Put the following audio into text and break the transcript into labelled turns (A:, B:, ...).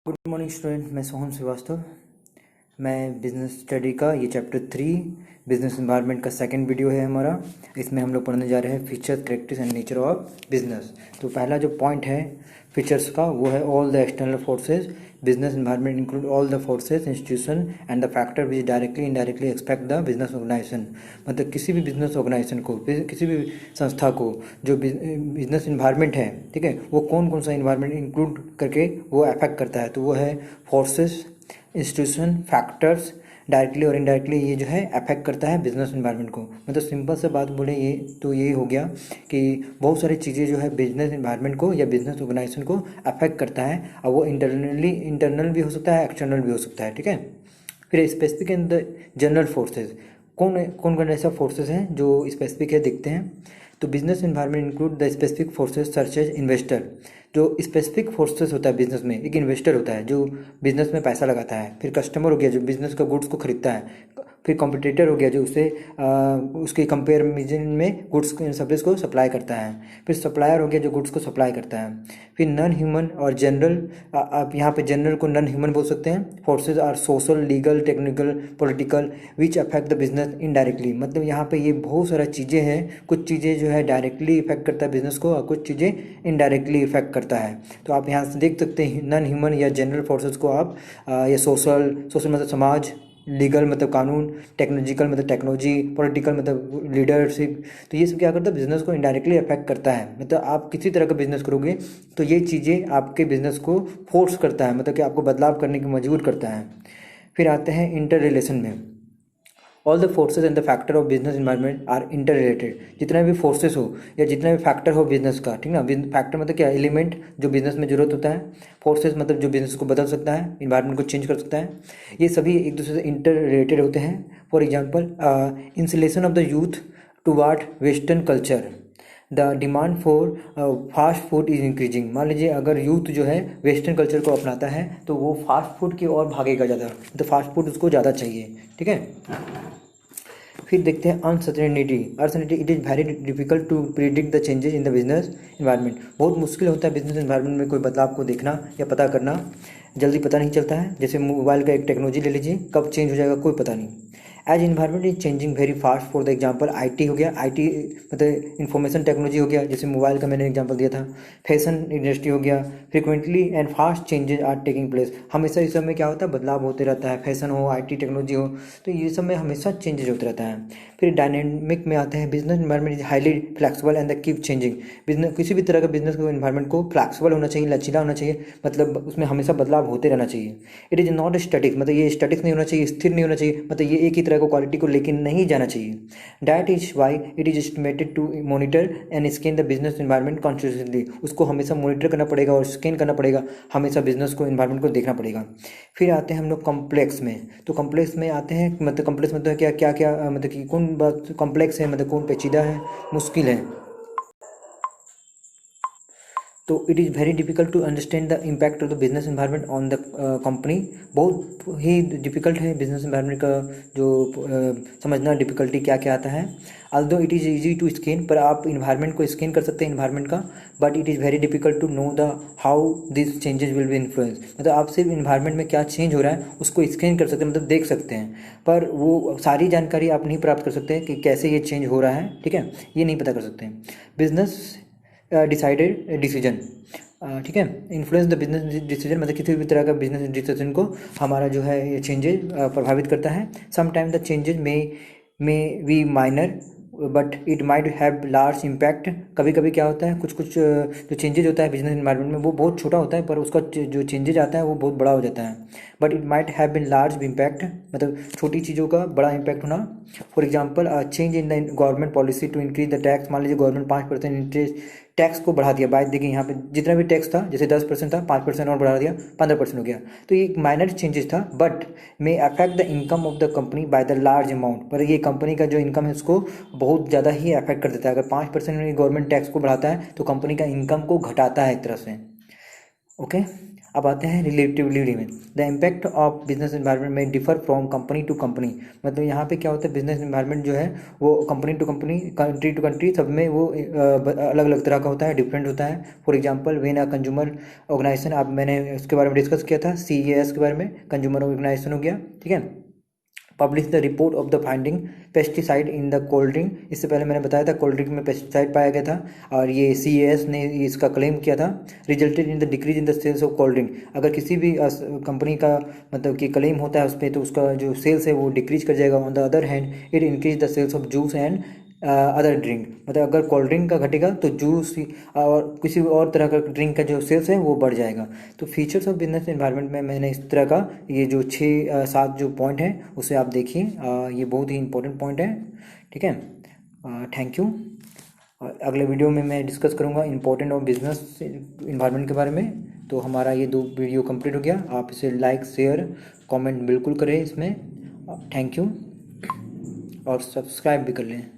A: Good morning student, मैं सोहन श्रीवास्तव। मैं business study का ये चैप्टर 3 बिजनेस एनवायरनमेंट का सेकंड वीडियो है हमारा। इसमें हम लोग पढ़ने जा रहे हैं features, characters and nature of business. तो पहला जो पॉइंट है फीचर्स का वो है all the external forces. Business environment include all the forces, institution and the factor which directly indirectly expect the business organisation. मतलब किसी भी बिजनेस ऑर्गेनाइजेशन को, किसी भी संस्था को जो बिजनेस इन्वायरमेंट है, ठीक है, वो कौन कौन सा इन्वायरमेंट इंक्लूड करके वो अफेक्ट करता है। तो वो है फोर्सेस, इंस्टीट्यूशन, फैक्टर्स, डायरेक्टली और इनडायरेक्टली ये जो है अफेक्ट करता है बिजनेस एनवायरनमेंट को। मतलब सिंपल से बात बोले ये तो यही हो गया कि बहुत सारी चीज़ें जो है बिजनेस एनवायरनमेंट को या बिजनेस ऑर्गेनाइजेशन को अफेक्ट करता है। और वो इंटरनल भी हो सकता है, एक्सटर्नल भी हो सकता है, ठीक है। फिर specific and the general forces, कौन कौन ऐसा फोर्सेज हैं जो स्पेसिफिक है, देखते हैं। तो business environment include the specific forces search as investor. जो स्पेसिफिक फोर्सेस होता है बिजनेस में, एक इन्वेस्टर होता है जो बिजनेस में पैसा लगाता है। फिर कस्टमर हो गया जो बिजनेस का गुड्स को खरीदता है। फिर कॉम्पिटिटर हो गया जो उसे उसके कंपेरिजन में गुड्स सर्विस को सप्लाई करता है। फिर सप्लायर हो गया जो गुड्स को सप्लाई करता है। फिर नॉन ह्यूमन और जनरल, आप यहाँ पे जनरल को नॉन ह्यूमन बोल सकते हैं। Forces are social, legal, technical, political which affect the business indirectly. मतलब यहाँ पे ये बहुत सारा चीज़ें हैं। कुछ चीज़ें जो है डायरेक्टली इफेक्ट करता है बिजनेस को और कुछ चीज़ें इनडायरेक्टली इफेक्ट करता है। तो आप यहाँ से देख सकते हैं नॉन ह्यूमन या जनरल फोर्सेज को आप या सोशल मतलब समाज, लीगल मतलब कानून, टेक्नोलॉजिकल मतलब टेक्नोलॉजी, पॉलिटिकल मतलब लीडरशिप। तो ये सब क्या करता है बिजनेस को इनडायरेक्टली अफेक्ट करता है। मतलब आप किसी तरह का बिजनेस करोगे तो ये चीज़ें आपके बिजनेस को फोर्स करता है, मतलब कि आपको बदलाव करने की मजबूर करता है। फिर आते हैं इंटर रिलेशन में। All the forces and the factor of business environment are inter related. जितना भी फोर्सेस हो या जितना भी फैक्टर हो बिजनेस का, ठीक ना। फैक्टर मतलब क्या, एलिमेंट जो बिजनेस में जरूरत होता है। फोर्सेस मतलब जो बिजनेस को बदल सकता है, इन्वायरमेंट को चेंज कर सकता है। ये सभी एक दूसरे से इंटर रिलेटेड होते हैं। For example, insulation of the youth toward western culture, the demand for fast food is increasing. मान लीजिए अगर यूथ जो है वेस्टर्न कल्चर को अपनाता है तो वो फास्ट फूड की ओर भागेगा ज़्यादा, तो फास्ट फूड उसको ज़्यादा चाहिए, ठीक है। फिर देखते हैं uncertainty. It is very difficult to predict the changes in the business environment. बहुत मुश्किल होता है बिजनेस इन्वायरमेंट में कोई बदलाव को देखना या पता करना, जल्दी पता नहीं चलता है। जैसे मोबाइल का एक टेक्नोलॉजी ले लीजिए, कब चेंज हो जाएगा कोई पता नहीं। As environment is changing very fast. For the example IT हो गया, IT मतलब इंफॉर्मेशन टेक्नोलॉजी हो गया, जैसे मोबाइल का मैंने एग्जाम्पल दिया था। फैशन इंडस्ट्री हो गया। Frequently and fast changes are taking place. हमेशा इस सब में क्या होता है, बदलाव होते रहता है। फैशन हो, IT टेक्नोलॉजी हो, तो ये सब में हमेशा चेंजेस होते रहता है। फिर डायनेमिक में आते हैं। Business environment is highly flexible and the keep changing. Business, किसी भी तरह का बिजनेस को इन्वायरमेंट को फ्लेक्सिबल होना चाहिए, लचीला होना चाहिए, मतलब उसमें हमेशा बदलाव होते रहना चाहिए। इट इज़ नॉट स्टैटिक, मतलब ये स्टैटिक नहीं होना चाहिए, स्थिर नहीं होना चाहिए, मतलब ये एक ही तरह को क्वालिटी को लेकर नहीं जाना चाहिए। That is why it is estimated to monitor and scan the business environment constitutionally. उसको हमेशा मॉनिटर करना पड़ेगा और स्कैन करना पड़ेगा, हमेशा बिजनेस को इन्वायरमेंट को देखना पड़ेगा। फिर आते हैं हम लोग कॉम्प्लेक्स में। तो कॉम्प्लेक्स में आते हैं, मतलब कॉम्प्लेक्स मतलब क्या क्या क्या, मतलब कि कौन बात कॉम्प्लेक्स है, मतलब कौन पेचीदा है, मुश्किल है। तो it is very difficult to understand the impact of the business environment on the company. बहुत ही डिफिकल्ट है बिजनेस इन्वायरमेंट का जो समझना, डिफिकल्टी क्या क्या आता है। although it is easy to scan, पर आप इन्वायरमेंट को स्कैन कर सकते हैं इन्वायरमेंट का, but it is very difficult to know the how this changes will be influence. मतलब आप सिर्फ इन्वायरमेंट में क्या चेंज हो रहा है उसको स्कैन कर सकते हैं, मतलब देख सकते हैं, पर वो सारी जानकारी आप नहीं प्राप्त कर सकते कि कैसे ये चेंज हो रहा है, ठीक है, ये नहीं पता कर सकते हैं। बिजनेस डिसाइडेड डिसीजन, ठीक है, इन्फ्लुएंस द बिजनेस डिसीजन, मतलब किसी भी तरह का बिजनेस डिसीजन को हमारा जो है ये चेंजेस प्रभावित करता है। Sometime the changes may be minor but it might have large impact. कभी कभी क्या होता है, कुछ कुछ जो चेंजेज होता है बिजनेस इन्वायरमेंट में वो बहुत छोटा होता है, पर उसका जो चेंजेज आता है वो बहुत बड़ा हो जाता है। But it might have been large impact, मतलब छोटी चीज़ों का बड़ा इम्पैक्ट होना। For example, change in the government policy to increase the tax. मान लीजिए गवर्नमेंट 5% इंटरेस्ट टैक्स को बढ़ा दिया। बात देखिए यहाँ पे जितना भी टैक्स था, जैसे 10% था, 5% और बढ़ा दिया, 15% हो गया। तो ये एक माइनर चेंजेस था, but may affect the income of the company by the large amount. पर ये कंपनी का जो इनकम है उसको बहुत ज़्यादा ही अफेक्ट कर देता है। अगर 5% गवर्नमेंट टैक्स को बढ़ाता है तो कंपनी का इनकम को घटाता है एक तरह से, ओके। अब आते हैं रिलेटिविटी में। The impact of business environment में differ from company to company. मतलब यहाँ पे क्या होता है, बिजनेस इन्वायरमेंट जो है वो company to company, country to country, सब में वो अलग अलग तरह का होता है, डिफरेंट होता है। For example when a consumer organisation, अब मैंने उसके बारे में डिस्कस किया था, CES के बारे में, कंज्यूमर ऑर्गेनाइजेशन हो गया, ठीक है। Publish the report of the finding pesticide in the cold drink. इससे पहले मैंने बताया था कोल्ड ड्रिंक में पेस्टिसाइड पाया गया था, और ये CES ने इसका क्लेम किया था। Resulted in the decrease in the sales of cold drink. अगर किसी भी कंपनी का मतलब कि क्लेम होता है उस पर, तो उसका जो सेल्स है वो डिक्रीज कर जाएगा। On the other hand it increase the sales of juice and other drink. मतलब अगर कोल्ड ड्रिंक का घटेगा तो जूस और किसी और तरह का ड्रिंक का जो सेल्स है वो बढ़ जाएगा। तो फीचर्स ऑफ बिजनेस एनवायरनमेंट में मैंने इस तरह का ये जो 6-7 जो पॉइंट हैं उसे आप देखिए, ये बहुत ही इंपॉर्टेंट पॉइंट है, ठीक है। Thank you. अगले वीडियो में मैं डिस्कस करूँगा इंपॉर्टेंट ऑफ बिजनेस इन्वायरमेंट के बारे में। तो हमारा ये 2 वीडियो कंप्लीट हो गया। आप इसे लाइक शेयर कमेंट बिल्कुल करें इसमें। थैंक यू, और सब्सक्राइब भी कर लें।